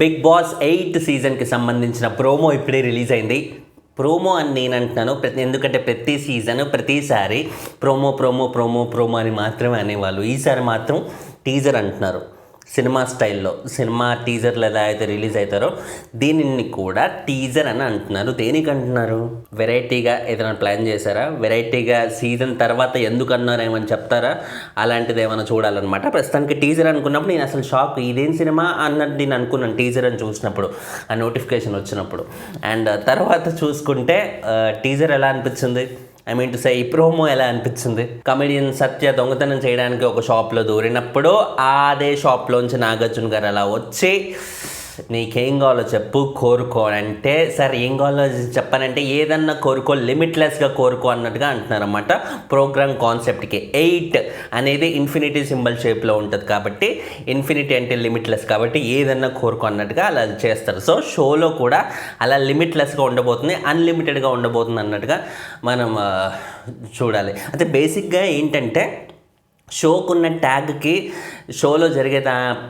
Big boss 8 సీజన్కి సంబంధించిన promo ఇప్పుడే రిలీజ్ అయింది. ప్రోమో అని నేను అంటున్నాను, ఎందుకంటే ప్రతి సీజన్ ప్రతిసారి ప్రోమో అని మాత్రమే అనేవాళ్ళు. ఈసారి మాత్రం టీజర్ అంటున్నారు. సినిమా స్టైల్లో సినిమా టీజర్లు ఎలా అయితే రిలీజ్ అవుతారో దీనిని కూడా టీజర్ అని అంటున్నారు. దేనికి అంటున్నారు? వెరైటీగా ఏదైనా ప్లాన్ చేశారా? వెరైటీగా సీజన్ తర్వాత ఎందుకు అన్నారు ఏమని చెప్తారా? అలాంటిది ఏమైనా చూడాలన్నమాట. ప్రస్తుతానికి టీజర్ అనుకున్నప్పుడు నేను అసలు షాక్, ఇదేం సినిమా అన్నది నేను అనుకున్నాను టీజర్ అని చూసినప్పుడు, ఆ నోటిఫికేషన్ వచ్చినప్పుడు. అండ్ తర్వాత చూసుకుంటే టీజర్ ఎలా అనిపించింది, ఈ ప్రోమో ఎలా అనిపించింది? కమెడియన్ సత్య దొంగతనం చేయడానికి ఒక షాప్లో దూరినప్పుడు అదే షాప్లోంచి నాగార్జున గారు అలా వచ్చి నీకేం కావాలో చెప్పు, కోరుకో అంటే, సార్ ఏం కావాలో చెప్పానంటే ఏదన్నా కోరుకో, లిమిట్లెస్గా కోరుకో అన్నట్టుగా అంటున్నారన్నమాట. ప్రోగ్రామ్ కాన్సెప్ట్కి 8 అనేది ఇన్ఫినిటీ సింబల్ షేప్లో ఉంటుంది కాబట్టి, ఇన్ఫినిటీ అంటే లిమిట్లెస్ కాబట్టి ఏదన్నా కోరుకో అన్నట్టుగా అలా చేస్తారు. సో షోలో కూడా అలా లిమిట్లెస్గా ఉండబోతుంది, అన్లిమిటెడ్గా ఉండబోతుంది అన్నట్టుగా మనం చూడాలి. అంటే బేసిక్గా ఏంటంటే షోకున్న ట్యాగ్కి షోలో జరిగే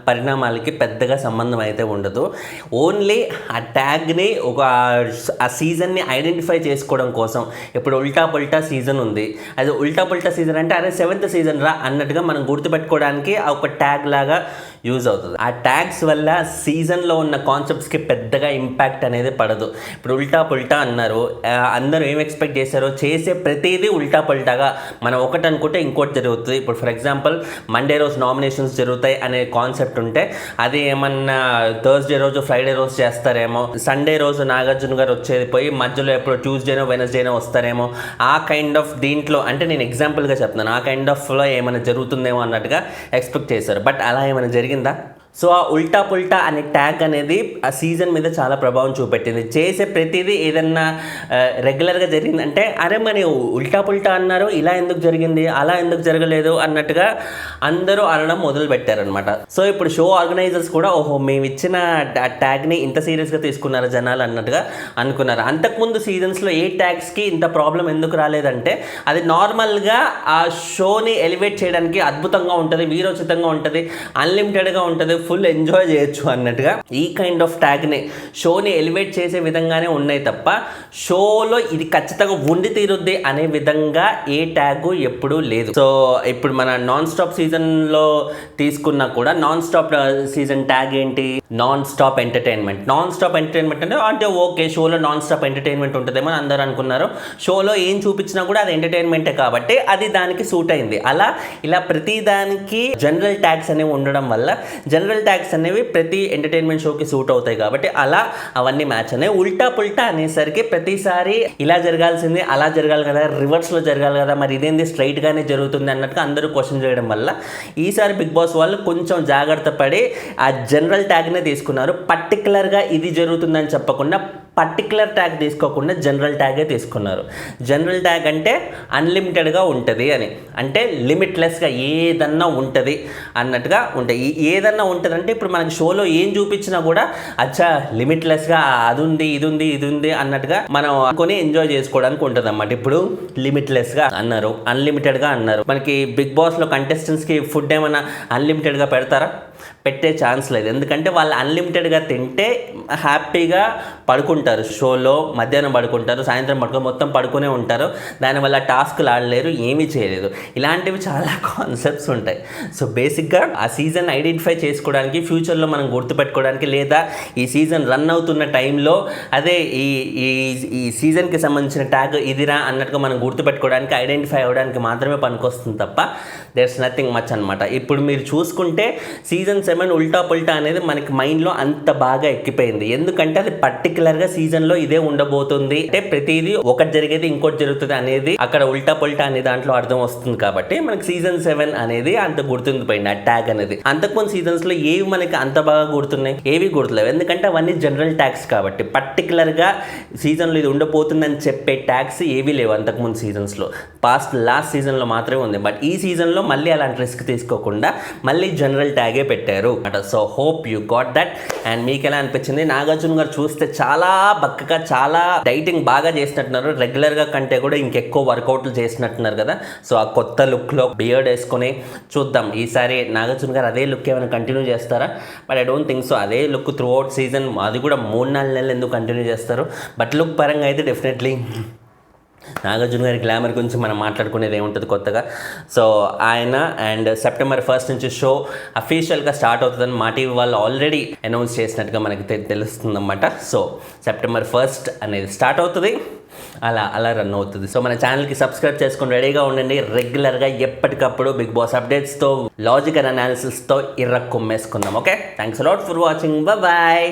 పరిణామాలకి పెద్దగా సంబంధం అయితే ఉండదు. ఓన్లీ ఆ ట్యాగ్ని ఆ సీజన్ని ఐడెంటిఫై చేసుకోవడం కోసం. ఇప్పుడు ఉల్టా పుల్టా సీజన్ ఉంది, అది ఉల్టా పుల్టా సీజన్ అంటే అదే 7th సీజన్ రా అన్నట్టుగా మనం గుర్తుపెట్టుకోవడానికి ఒక ట్యాగ్ లాగా యూజ్ అవుతుంది. ఆ ట్యాగ్స్ వల్ల సీజన్లో ఉన్న కాన్సెప్ట్స్కి పెద్దగా ఇంపాక్ట్ అనేది పడదు. ఇప్పుడు ఉల్టా పుల్టా అన్నారు, అందరూ ఏం ఎక్స్పెక్ట్ చేశారో, చేసే ప్రతిదీ ఉల్టా పుల్టాగా మనం ఒకటి అనుకుంటే ఇంకోటి జరుగుతుంది. ఇప్పుడు ఫర్ ఎగ్జాంపుల్ మండే రోజు నామినేషన్స్ జరుగుతాయి అనే కాన్సెప్ట్ ఉంటే అది ఏమన్నా థర్స్డే రోజు ఫ్రైడే రోజు చేస్తారేమో, సండే రోజు నాగార్జున గారు వచ్చేది పోయి మధ్యలో ఎప్పుడు ట్యూస్డేనో వెనస్డేనో వస్తారేమో, ఆ కైండ్ ఆఫ్ దీంట్లో అంటే నేను ఎగ్జాంపుల్గా చెప్తున్నాను, ఆ కైండ్ ఆఫ్లో ఏమైనా జరుగుతుందేమో అన్నట్టుగా ఎక్స్పెక్ట్ చేశారు. బట్ అలా ఏమైనా జరిగిందా? సో ఆ ఉల్టా పుల్టా అనే ట్యాగ్ అనేది ఆ సీజన్ మీద చాలా ప్రభావం చూపెట్టింది. చేసే ప్రతిదీ ఏదన్నా రెగ్యులర్గా జరిగిందంటే, అరే మరి ఉల్టా పుల్టా అన్నారు, ఇలా ఎందుకు జరిగింది, అలా ఎందుకు జరగలేదు అన్నట్టుగా అందరూ అనడం మొదలు పెట్టారనమాట. సో ఇప్పుడు షో ఆర్గనైజర్స్ కూడా ఓహో మేము ఇచ్చిన ట్యాగ్ని ఇంత సీరియస్గా తీసుకున్నారు జనాలు అన్నట్టుగా అనుకున్నారు. అంతకుముందు సీజన్స్లో ఏ ట్యాగ్స్కి ఇంత ప్రాబ్లం ఎందుకు రాలేదంటే, అది నార్మల్గా ఆ షోని ఎలివేట్ చేయడానికి అద్భుతంగా ఉంటుంది, వీరోచితంగా ఉంటుంది, అన్లిమిటెడ్గా ఉంటుంది, ఫుల్ ఎంజాయ్ చేయొచ్చు అన్నట్టుగా ఈ కైండ్ ఆఫ్ ట్యాగ్ని షోని ఎలివేట్ చేసే విధంగానే ఉన్నాయి తప్ప షోలో ఇది ఖచ్చితంగా ఉండి తీరుద్ది అనే విధంగా ఏ ట్యాగ్ ఎప్పుడూ లేదు. సో ఇప్పుడు మన నాన్ స్టాప్ సీజన్లో తీసుకున్నా కూడా నాన్ స్టాప్ సీజన్ ట్యాగ్ ఏంటి? Non stop entertainment. Non stop entertainment అంటే ఓకే, షోలో నాన్ స్టాప్ ఎంటర్టైన్మెంట్ ఉంటుందేమో అని అందరూ అనుకున్నారు. షోలో ఏం చూపించినా కూడా అది ఎంటర్టైన్మెంటే కాబట్టి అది దానికి సూట్ అయింది. అలా ఇలా ప్రతి దానికి జనరల్ ట్యాగ్స్ అనేవి ఉండడం వల్ల జనరల్ ట్యాగ్స్ అనేవి ప్రతి ఎంటర్టైన్మెంట్ షోకి సూట్ అవుతాయి కాబట్టి అలా అవన్నీ మ్యాచ్ అనేవి. ఉల్టా పుల్టా అనేసరికి ప్రతిసారి ఇలా జరగాల్సింది అలా జరగాలి కదా, రివర్స్లో జరగాలి కదా, మరి ఇదేంది స్ట్రైట్గానే జరుగుతుంది అన్నట్టుగా అందరూ క్వశ్చన్ చేయడం వల్ల ఈసారి బిగ్ బాస్ వాళ్ళు కొంచెం జాగ్రత్త పడి ఆ జనరల్ ట్యాగ్నే తీసుకున్నారు. పర్టికులర్గా ఇది జరుగుతుందని చెప్పకుండా పర్టికులర్ ట్యాగ్ తీసుకోకుండా జనరల్ ట్యాగే తీసుకున్నారు. జనరల్ ట్యాగ్ అంటే అన్లిమిటెడ్గా ఉంటుంది అని, అంటే లిమిట్లెస్గా ఏదన్నా ఉంటుంది అన్నట్టుగా ఉంటాయి. ఏదన్నా ఉంటుంది అంటే ఇప్పుడు మనకి షోలో ఏం చూపించినా కూడా అచ్చా లిమిట్లెస్గా అది ఉంది ఇది ఉంది ఇది ఉంది అన్నట్టుగా మనం కొని ఎంజాయ్ చేసుకోవడానికి ఉంటుంది అన్నమాట. ఇప్పుడు లిమిట్లెస్గా అన్నారు, అన్లిమిటెడ్గా అన్నారు. మనకి బిగ్ బాస్లో కంటెస్టెంట్స్కి ఫుడ్ ఏమైనా అన్లిమిటెడ్గా పెడతారా? పెట్టే ఛాన్స్ లేదు. ఎందుకంటే వాళ్ళు అన్లిమిటెడ్గా తింటే హ్యాపీగా పడుకుంటారు, షోలో మధ్యాహ్నం పడుకుంటారు, సాయంత్రం మొత్తం పడుకునే ఉంటారు. దానివల్ల టాస్క్లు ఆడలేరు, ఏమీ చేయలేదు. ఇలాంటివి చాలా కాన్సెప్ట్స్ ఉంటాయి. సో బేసిక్గా ఆ సీజన్ ఐడెంటిఫై చేసుకోవడానికి, ఫ్యూచర్లో మనం గుర్తుపెట్టుకోవడానికి, లేదా ఈ సీజన్ రన్ అవుతున్న టైంలో అదే ఈ సీజన్కి సంబంధించిన ట్యాగ్ ఇదిరా అన్నట్టుగా మనం గుర్తుపెట్టుకోవడానికి, ఐడెంటిఫై అవ్వడానికి మాత్రమే పనికొస్తుంది తప్ప దేర్స్ నథింగ్ మచ్ అనమాట. ఇప్పుడు మీరు చూసుకుంటే సీజన్ 7 ఉల్టా పుల్టా అనేది మనకి మైండ్లో అంత బాగా ఎక్కిపోయింది. ఎందుకంటే అది పర్టికులర్గా సీజన్లో ఇదే ఉండబోతుంది అంటే ప్రతిదీ ఒకటి జరిగేది ఇంకోటి జరుగుతుంది అనేది అక్కడ ఉల్టా పుల్టా అనే దాంట్లో అర్థం వస్తుంది కాబట్టి మనకి సీజన్ 7 అనేది అంత గుర్తుండిపోయింది ఆ ట్యాగ్ అనేది. అంతకుముందు సీజన్స్లో ఏవి మనకి అంత బాగా గుర్తున్నాయి? ఏవి గుర్తులేవు. ఎందుకంటే అవన్నీ జనరల్ ట్యాగ్స్ కాబట్టి పర్టికులర్గా సీజన్లో ఇది ఉండబోతుందని చెప్పే ట్యాగ్స్ ఏవీ లేవు అంతకుముందు సీజన్స్లో. లాస్ట్ సీజన్లో మాత్రమే ఉంది. బట్ ఈ సీజన్లో మళ్ళీ అలాంటి రిస్క్ తీసుకోకుండా మళ్ళీ జనరల్ ట్యాగే పెట్టారు. So hope you got that. And మీకు ఎలా అనిపించింది? నాగార్జున గారు చూస్తే చాలా బక్కగా చాలా డైటింగ్ బాగా చేసినట్టున్నారు, రెగ్యులర్గా కంటే కూడా ఇంకెక్కువ వర్కౌట్లు చేసినట్టున్నారు కదా. సో ఆ కొత్త లుక్లో బియర్డ్ వేసుకొని చూద్దాం ఈసారి నాగార్జున గారు అదే లుక్ ఏమైనా కంటిన్యూ చేస్తారా. But I don't think so. అదే లుక్ త్రూ అవుట్ సీజన్, అది కూడా 3-4 నెలలు ఎందుకు కంటిన్యూ చేస్తారు. బట్ లుక్ పరంగా అయితే డెఫినెట్లీ నాగార్జున గారి గ్లామర్ గురించి మనం మాట్లాడుకునేది ఏముంటుంది కొత్తగా. సో ఆయన అండ్ September 1 నుంచి షో అఫీషియల్గా స్టార్ట్ అవుతుందని మా టీవీ వాళ్ళు ఆల్రెడీ అనౌన్స్ చేసినట్టుగా మనకి తెలుస్తుందన్నమాట. సో September 1 అనేది స్టార్ట్ అవుతుంది, అలా రన్ అవుతుంది. సో మన ఛానల్కి సబ్స్క్రైబ్ చేసుకొని రెడీగా ఉండండి. రెగ్యులర్గా ఎప్పటికప్పుడు బిగ్ బాస్ అప్డేట్స్తో, లాజికల్ అనాలిసిస్తో కుమ్మేసుకుందాం. Okay, thanks a lot for watching. Bye.